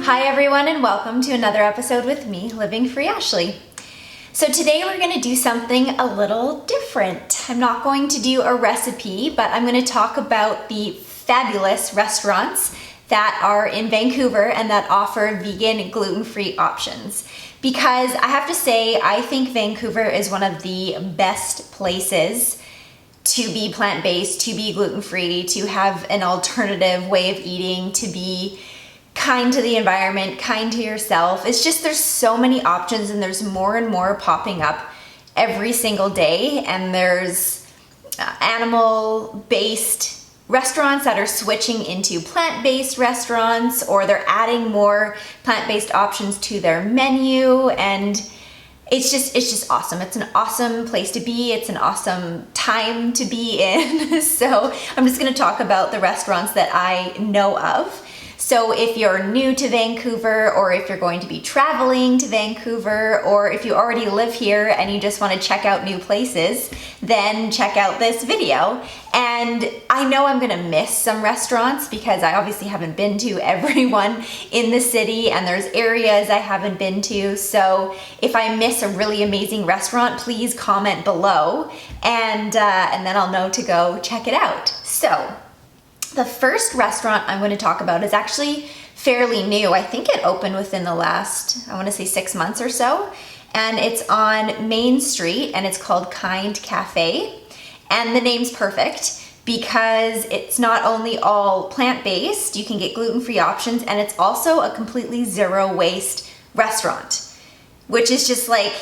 Hi everyone and welcome to another episode with me, Living Free Ashley. So today we're going to do something a little different. I'm not going to do a recipe, but I'm going to talk about the fabulous restaurants that are in Vancouver and that offer vegan, gluten-free options. Because I have to say, I think Vancouver is one of the best places to be plant-based, to be gluten-free, to have an alternative way of eating, to be kind to the environment, kind to yourself. It's just there's so many options and there's more and more popping up every single day, and there's animal-based restaurants that are switching into plant-based restaurants, or they're adding more plant-based options to their menu, and it's just awesome. It's an awesome place to be. It's an awesome time to be in. So I'm just going to talk about the restaurants that I know of. So if you're new to Vancouver, or if you're going to be traveling to Vancouver, or if you already live here and you just want to check out new places, then check out this video. And I know I'm gonna miss some restaurants because I obviously haven't been to everyone in the city, and there's areas I haven't been to. So if I miss a really amazing restaurant, please comment below, and then I'll know to go check it out. So the first restaurant I'm going to talk about is actually fairly new. I think it opened within the last, I want to say 6 months or so. And it's on Main Street, and it's called Kind Cafe. And the name's perfect because it's not only all plant-based, you can get gluten-free options, and it's also a completely zero waste restaurant, which is just like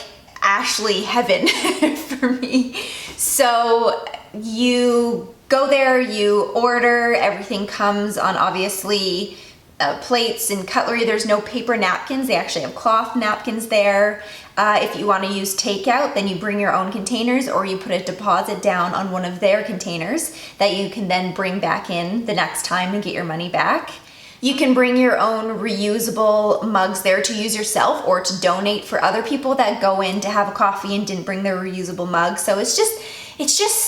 Ashley heaven for me. So you go there, you order, everything comes on obviously plates and cutlery. There's no paper napkins. They actually have cloth napkins there. If you want to use takeout, then you bring your own containers, or you put a deposit down on one of their containers that you can then bring back in the next time and get your money back. You can bring your own reusable mugs there to use yourself, or to donate for other people that go in to have a coffee and didn't bring their reusable mug. So it's just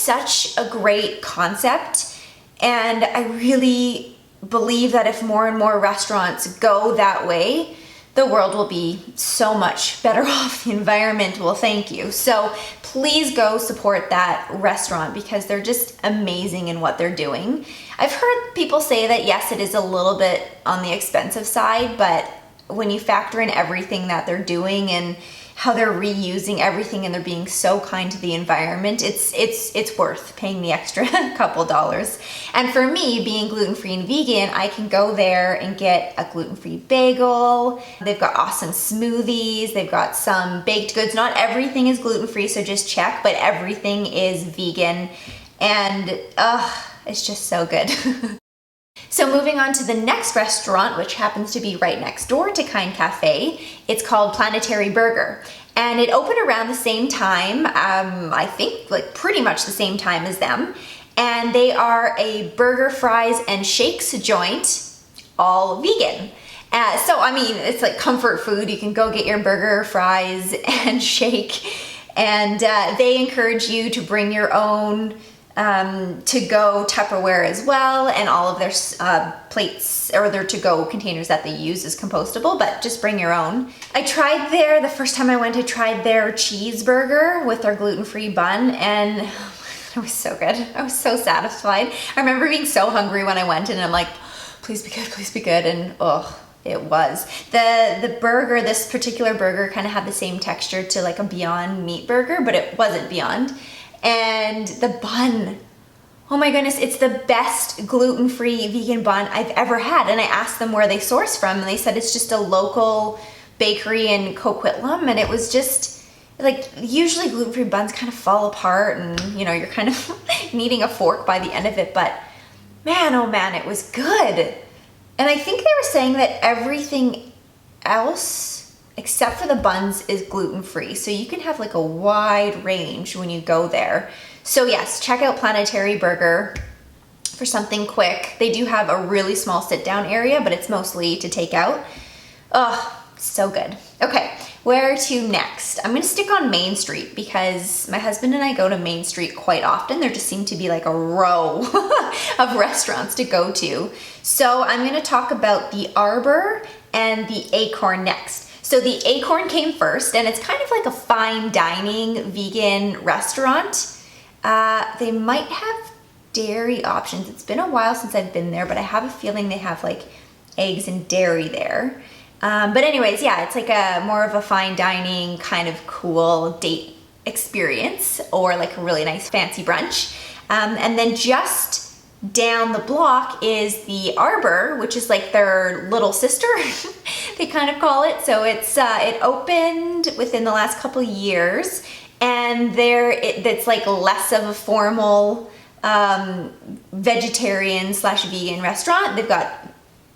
such a great concept, and I really believe that if more and more restaurants go that way, the world will be so much better off. The environment will thank you. So please go support that restaurant because they're just amazing in what they're doing. I've heard people say that yes, it is a little bit on the expensive side, but when you factor in everything that they're doing and how they're reusing everything and they're being so kind to the environment, it's worth paying the extra couple dollars. And for me, being gluten-free and vegan, I can go there and get a gluten-free bagel. They've got awesome smoothies. They've got some baked goods. Not everything is gluten-free, so just check, but everything is vegan. And it's just so good. So moving on to the next restaurant, which happens to be right next door to Kind Cafe, it's called Planetary Burger. And it opened around the same time, I think like pretty much the same time as them. And they are a burger, fries, and shakes joint, all vegan. So I mean, it's like comfort food. You can go get your burger, fries, and shake. And they encourage you to bring your own to-go Tupperware as well, and all of their plates or their to-go containers that they use is compostable, but just bring your own. I tried the first time I went, I tried their cheeseburger with their gluten-free bun, and it was so good. I was so satisfied. I remember being so hungry when I went in, and I'm like, please be good, and it was. The burger, this particular burger kind of had the same texture to like a Beyond Meat burger, but it wasn't Beyond. And the bun, oh my goodness, it's the best gluten-free vegan bun I've ever had. And I asked them where they source from, and they said it's just a local bakery in Coquitlam. And it was just like, usually gluten-free buns kind of fall apart, and you know, you're kind of needing a fork by the end of it, but man, oh man, it was good. And I think they were saying that everything else except for the buns is gluten-free. So you can have like a wide range when you go there. So yes, check out Planetary Burger for something quick. They do have a really small sit-down area, but it's mostly to take out. Oh, so good. Okay, where to next? I'm gonna stick on Main Street because my husband and I go to Main Street quite often. There just seem to be like a row of restaurants to go to. So I'm gonna talk about the Arbor and the Acorn next. So the Acorn came first, and it's kind of like a fine dining vegan restaurant. They might have dairy options. It's been a while since I've been there, but I have a feeling they have like eggs and dairy there. But anyways, yeah, it's like a more of a fine dining kind of cool date experience, or like a really nice fancy brunch. And then just down the block is the Arbor, which is like their little sister, they kind of call it. So it opened within the last couple of years, and it's like less of a formal vegetarian / vegan restaurant.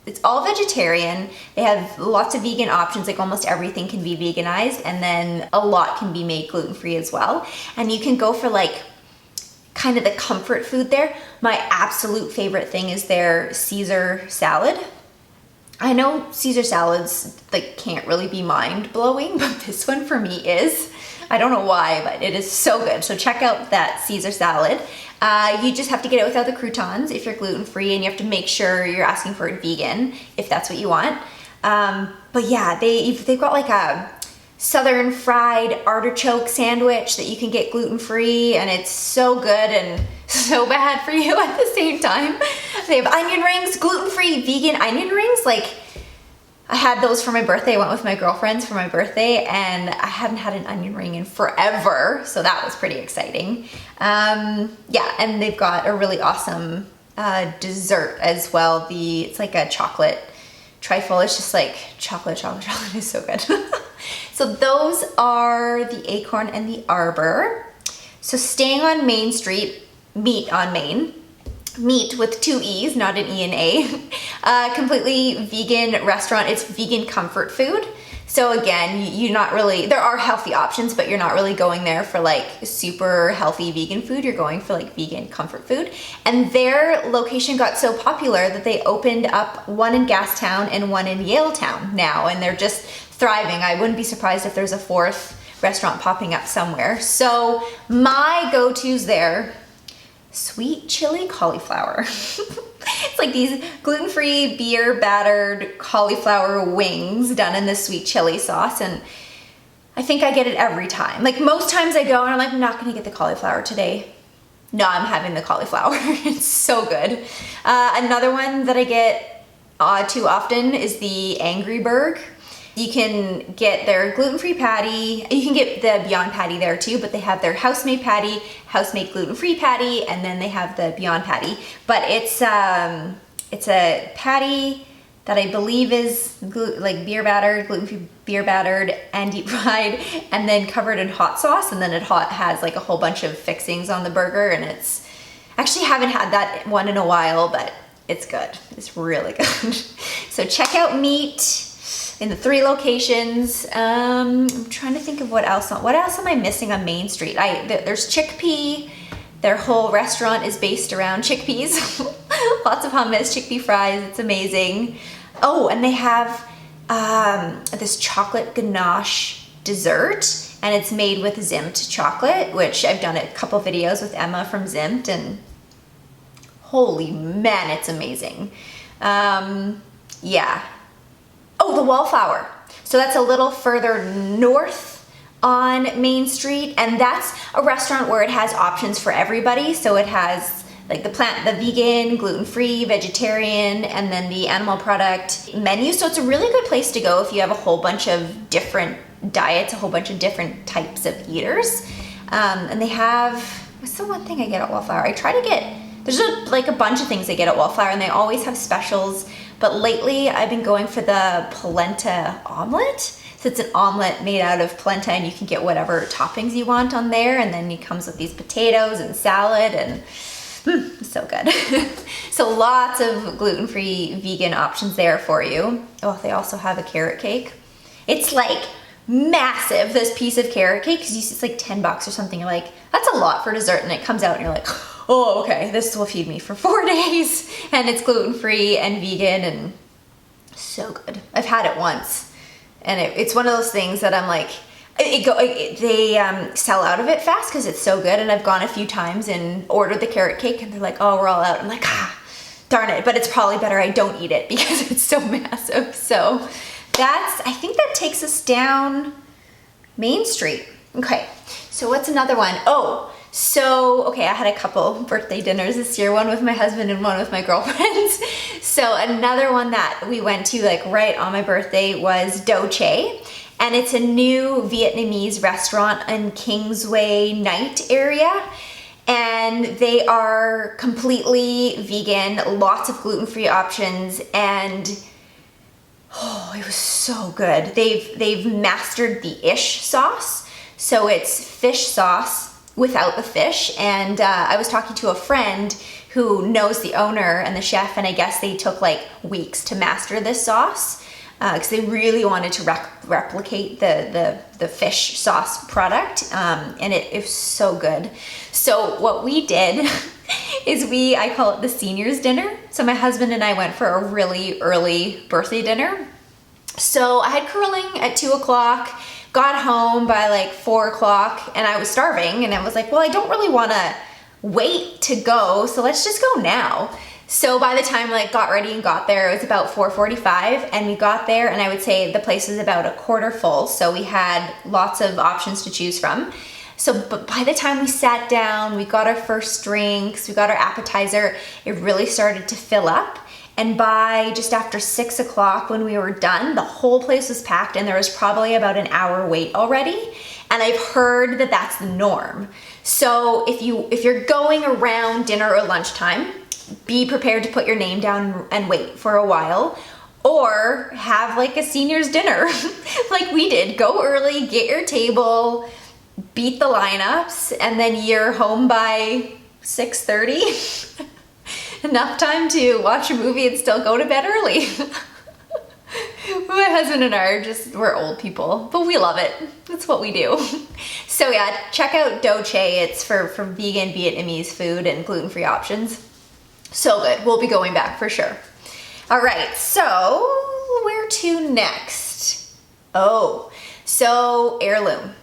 It's all vegetarian. They have lots of vegan options, like almost everything can be veganized, and then a lot can be made gluten-free as well. And you can go for like kind of the comfort food there. My absolute favorite thing is their Caesar salad. I know Caesar salads like can't really be mind-blowing, but this one for me is. I don't know why, but it is so good. So check out that Caesar salad. You just have to get it without the croutons if you're gluten-free, and you have to make sure you're asking for it vegan if that's what you want. But yeah, they've got like a southern fried artichoke sandwich that you can get gluten-free, and it's so good and so bad for you at the same time. They have onion rings, gluten-free vegan onion rings. Like, I had those for my birthday. I went with my girlfriends for my birthday, and I hadn't had an onion ring in forever, so that was pretty exciting. Yeah, and they've got a really awesome dessert as well. It's like a chocolate trifle. It's just like chocolate is so good. So those are the Acorn and the Arbor. So staying on Main Street, Meat on Main. Meat with 2 E's, not an E and A. Completely vegan restaurant. It's vegan comfort food. So again, you're not really, there are healthy options, but you're not really going there for like super healthy vegan food. You're going for like vegan comfort food. And their location got so popular that they opened up one in Gastown and one in Yaletown now, and they're just thriving. I wouldn't be surprised if there's a 4th restaurant popping up somewhere. So my go-tos there, sweet chili cauliflower. It's like these gluten-free beer battered cauliflower wings done in this sweet chili sauce, and I think I get it every time. Like most times I go and I'm like, I'm not gonna get the cauliflower today. No, I'm having the cauliflower. It's so good. Another one that I get too often is the Angry Burg. You can get their gluten-free patty. You can get the Beyond Patty there too, but they have their house-made patty, house-made gluten-free patty, and then they have the Beyond Patty. But it's a patty that I believe is like beer battered, gluten-free beer battered, and deep fried, and then covered in hot sauce, and then it has like a whole bunch of fixings on the burger, and it's, actually haven't had that one in a while, but it's good. It's really good. So check out Meat in the 3 locations. I'm trying to think of what else am I missing on Main Street? There's Chickpea. Their whole restaurant is based around chickpeas. Lots of hummus, chickpea fries, it's amazing. Oh, and they have this chocolate ganache dessert, and it's made with Zimt chocolate, which I've done a couple videos with Emma from Zimt, and holy man, it's amazing. Yeah. Oh, the Wallflower. So that's a little further north on Main Street, and that's a restaurant where it has options for everybody. So it has like the vegan, gluten-free, vegetarian, and then the animal product menu. So it's a really good place to go if you have a whole bunch of different diets, a whole bunch of different types of eaters. And they have, what's the one thing I get at Wallflower? I try to get, there's like a bunch of things I get at Wallflower, and they always have specials. But lately I've been going for the polenta omelet. So it's an omelet made out of polenta, and you can get whatever toppings you want on there. And then it comes with these potatoes and salad, and it's so good. So lots of gluten-free vegan options there for you. Oh, they also have a carrot cake. It's like massive, this piece of carrot cake, because it's like $10 or something. You're like, that's a lot for dessert. And it comes out and you're like, oh, okay, this will feed me for 4 days, and it's gluten-free and vegan, and so good. I've had it once, and it's one of those things that I'm like, they sell out of it fast because it's so good, and I've gone a few times and ordered the carrot cake, and they're like, oh, we're all out. I'm like, darn it, but it's probably better I don't eat it because it's so massive. So I think that takes us down Main Street. Okay, so what's another one? Oh, so, okay, I had a couple birthday dinners this year, one with my husband and one with my girlfriends. So another one that we went to like right on my birthday was Chay. And it's a new Vietnamese restaurant in Kingsway night area. And they are completely vegan, lots of gluten-free options, and oh, it was so good. They've mastered the ish sauce. So it's fish sauce without the fish. And I was talking to a friend who knows the owner and the chef, and I guess they took like weeks to master this sauce because they really wanted to replicate the fish sauce product, and it was so good. So what we did is I call it the seniors dinner. So my husband and I went for a really early birthday dinner. So I had curling at 2 o'clock, got home by like 4 o'clock, and I was starving, and I was like, well, I don't really want to wait to go, so let's just go now. So by the time I got ready and got there, it was about 4:45, and we got there, and I would say the place was about a quarter full, so we had lots of options to choose from. So, but by the time we sat down, we got our first drinks, we got our appetizer, it really started to fill up. And by just after 6 o'clock when we were done, the whole place was packed, and there was probably about an hour wait already. And I've heard that that's the norm. So if you're going around dinner or lunchtime, be prepared to put your name down and wait for a while, or have like a seniors dinner like we did. Go early, get your table, beat the lineups, and then you're home by 6:30. Enough time to watch a movie and still go to bed early. My husband and I we're old people, but we love it. That's what we do. So yeah, check out Chay. It's for vegan Vietnamese food and gluten-free options. So good. We'll be going back for sure. All right, so where to next? Oh, so Heirloom.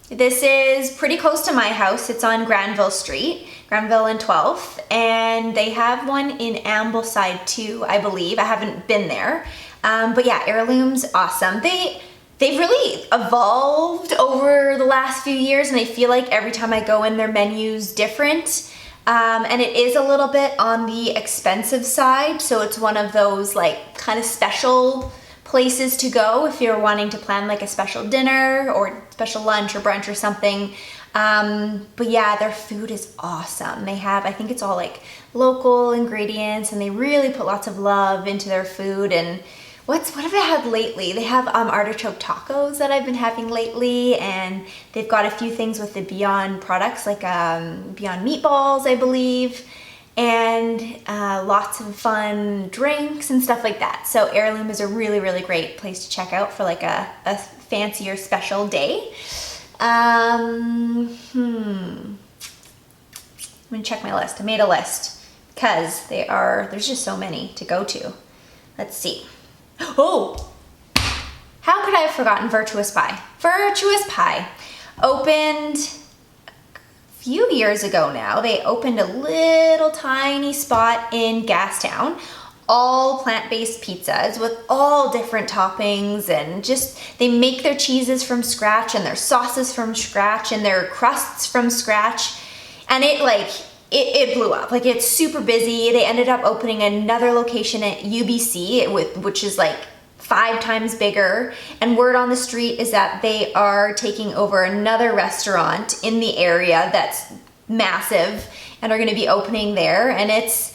This is pretty close to my house. It's on Granville Street, Granville and 12th, and they have one in Ambleside too, I believe. I haven't been there, but yeah, Heirloom's awesome. They've really evolved over the last few years, and I feel like every time I go in, their menu's different. And it is a little bit on the expensive side, so it's one of those like kind of special places to go if you're wanting to plan like a special dinner or special lunch or brunch or something. But yeah, their food is awesome. They have, I think it's all like local ingredients, and they really put lots of love into their food. And what have I had lately? They have artichoke tacos that I've been having lately, and they've got a few things with the Beyond products, like Beyond meatballs, I believe, and lots of fun drinks and stuff like that. So Heirloom is a really, really great place to check out for like a fancier special day. I'm gonna check my list. I made a list because there's just so many to go to. Let's see. Oh, how could I have forgotten Virtuous Pie? Virtuous Pie opened a few years ago now. They opened a little tiny spot in Gastown, all plant-based pizzas with all different toppings, and just they make their cheeses from scratch and their sauces from scratch and their crusts from scratch, and it blew up. Like, it's super busy. They ended up opening another location at UBC, which is like 5 times bigger. And word on the street is that they are taking over another restaurant in the area that's massive and are going to be opening there. And it's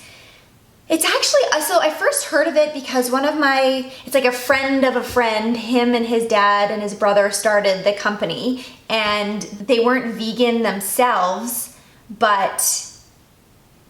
actually, so I first heard of it because it's like a friend of a friend, him and his dad and his brother started the company, and they weren't vegan themselves, but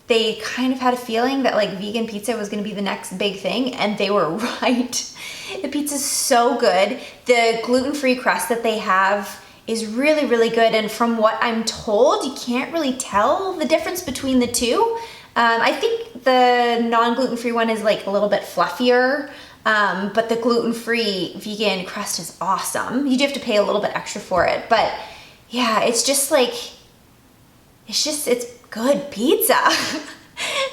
they kind of had a feeling that like vegan pizza was going to be the next big thing, and they were right. The pizza's so good. The gluten-free crust that they have is really, really good, and from what I'm told, you can't really tell the difference between the two. I think the non-gluten-free one is like a little bit fluffier, but the gluten-free vegan crust is awesome. You do have to pay a little bit extra for it, but yeah, it's good pizza.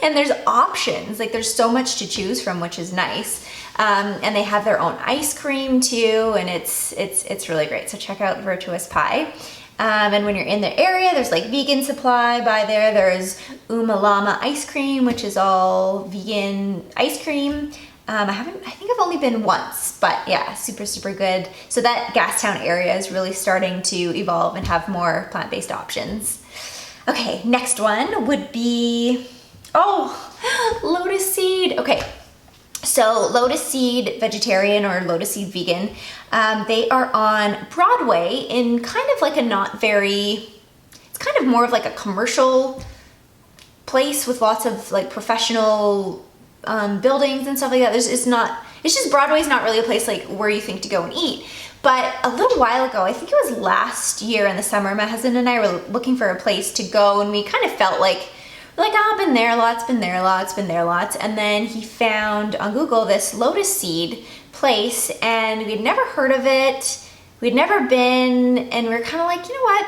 And there's options, like there's so much to choose from, which is nice. And they have their own ice cream too, and it's really great. So check out Virtuous Pie. And when you're in the area, there's like vegan supply by there. There's Umaluma ice cream, which is all vegan ice cream. I think I've only been once, but yeah, super, super good. So that Gastown area is really starting to evolve and have more plant-based options. Okay, next one would be, Lotus Seed. Okay, so Lotus Seed vegetarian or Lotus Seed vegan, they are on Broadway in kind of like a it's kind of more of like a commercial place with lots of like professional buildings and stuff like that. It's just Broadway's not really a place like where you think to go and eat. But a little while ago, I think it was last year in the summer, my husband and I were looking for a place to go, and we kind of felt like, I've been there lots, been there lots. And then he found on Google this Lotus Seed place, and we'd never heard of it. We'd never been, and we were kind of like, you know what?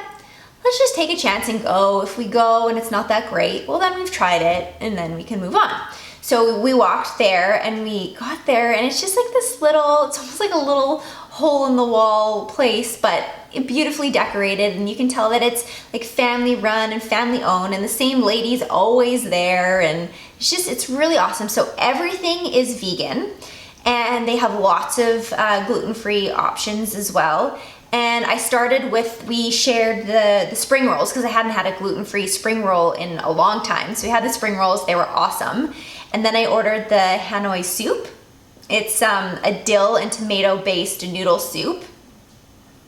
Let's just take a chance and go. If we go and it's not that great, well, then we've tried it, and then we can move on. So we walked there, and we got there, and it's just like this it's almost like a little hole in the wall place, but beautifully decorated, and you can tell that it's like family run and family owned, and the same lady's always there, and it's really awesome. So everything is vegan, and they have lots of gluten-free options as well. And I started we shared the spring rolls because I hadn't had a gluten-free spring roll in a long time. So we had the spring rolls, they were awesome. And then I ordered the Hanoi soup. It's a dill and tomato based noodle soup.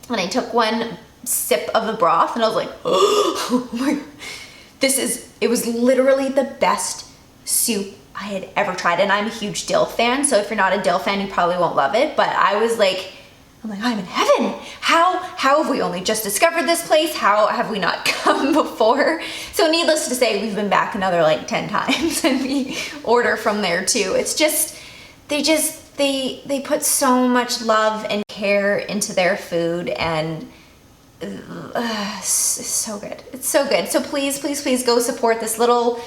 And I took one sip of the broth and I was like, oh my God. It was literally the best soup I had ever tried. And I'm a huge dill fan. So if you're not a dill fan, you probably won't love it. But I'm in heaven. How have we only just discovered this place? How have we not come before? So needless to say, we've been back another like 10 times and we order from there too. It's just, they put so much love and care into their food, and it's so good. It's so good. So please, please, please go support this little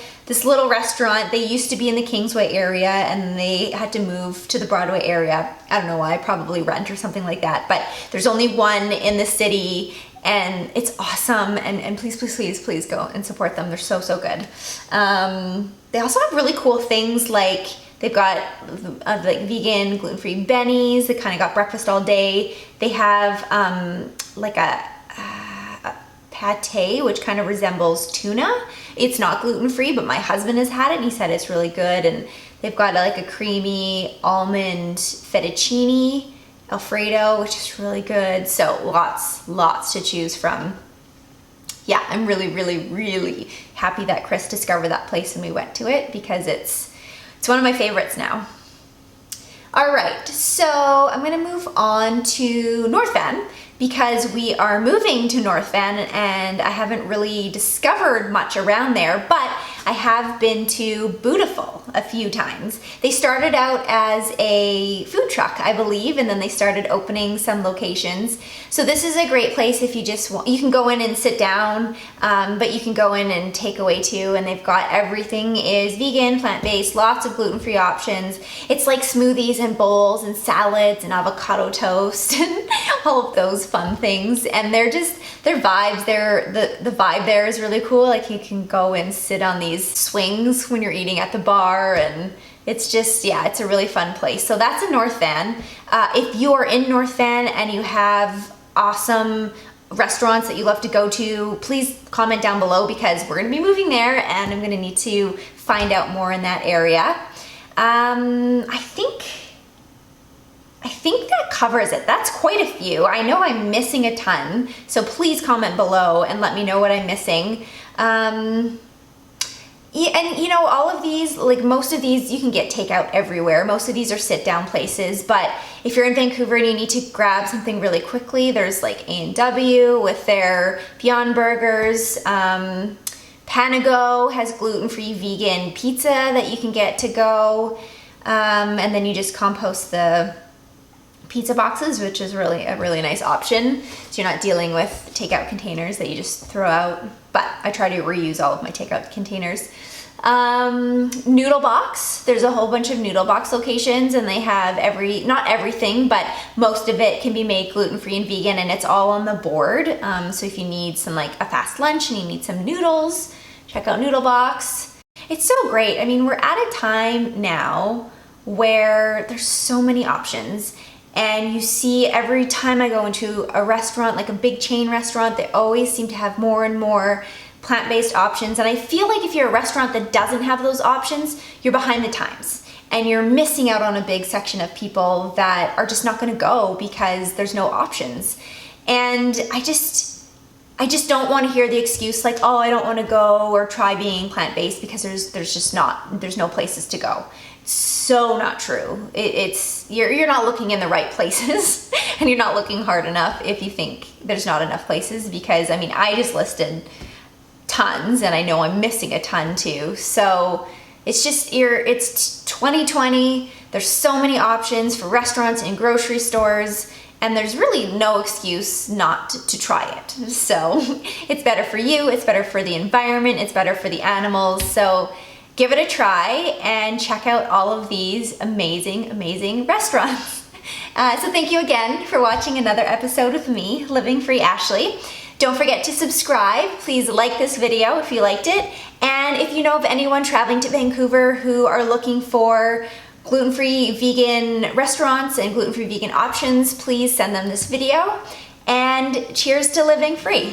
restaurant. They used to be in the Kingsway area and they had to move to the Broadway area. I don't know why, probably rent or something like that, but there's only one in the city and it's awesome. And please, please, please, please go and support them. They're so, so good. They also have really cool things like they've got like vegan, gluten-free bennies. They kind of got breakfast all day. They have like a pate, which kind of resembles tuna. It's not gluten-free, but my husband has had it and he said it's really good. And they've got like a creamy almond fettuccine Alfredo, which is really good. So lots to choose from. Yeah, I'm really, really, really happy that Chris discovered that place and we went to it because it's one of my favorites now. All right, so I'm gonna move on to North Van because we are moving to North Van and I haven't really discovered much around there, but I have been to Buddha-ful a few times. They started out as a food truck, I believe, and then they started opening some locations. So this is a great place if you just want, you can go in and sit down, but you can go in and take away too, and they've got everything is vegan, plant-based, lots of gluten-free options. It's like smoothies and bowls and salads and avocado toast and all of those fun things. And they're just, their vibes, the vibe there is really cool. Like you can go and sit on these swings when you're eating at the bar, and it's just, yeah, it's a really fun place. So that's in North Van. If you are in North Van and you have awesome restaurants that you love to go to, please comment down below because we're gonna be moving there and I'm gonna need to find out more in that area. I think that covers it. That's quite a few. I know I'm missing a ton, so please comment below and let me know what I'm missing. Yeah, and you know, all of these, like most of these, you can get takeout everywhere. Most of these are sit-down places, but if you're in Vancouver and you need to grab something really quickly, there's like A&W with their Beyond Burgers. Panago has gluten-free vegan pizza that you can get to go. And then you just compost the pizza boxes, which is really a really nice option. So you're not dealing with takeout containers that you just throw out. But I try to reuse all of my takeout containers. Noodlebox. There's a whole bunch of Noodlebox locations, and they have not everything, but most of it can be made gluten-free and vegan, and it's all on the board. So if you need some like a fast lunch and you need some noodles, check out Noodlebox. It's so great. I mean, we're at a time now where there's so many options, and you see every time I go into a restaurant, like a big chain restaurant, they always seem to have more and more plant-based options. And I feel like if you're a restaurant that doesn't have those options, you're behind the times and you're missing out on a big section of people that are just not going to go because there's no options. And I just don't want to hear the excuse like, oh, I don't want to go or try being plant-based because there's no places to go. So not true. You're not looking in the right places and you're not looking hard enough if you think there's not enough places, because I mean, I just listed tons and I know I'm missing a ton too. So it's 2020. There's so many options for restaurants and grocery stores, and there's really no excuse not to try it. So it's better for you, it's better for the environment, it's better for the animals. So give it a try and check out all of these amazing, amazing restaurants. So thank you again for watching another episode with me, Living Free Ashley. Don't forget to subscribe. Please like this video if you liked it. And if you know of anyone traveling to Vancouver who are looking for gluten-free vegan restaurants and gluten-free vegan options, please send them this video. And cheers to living free.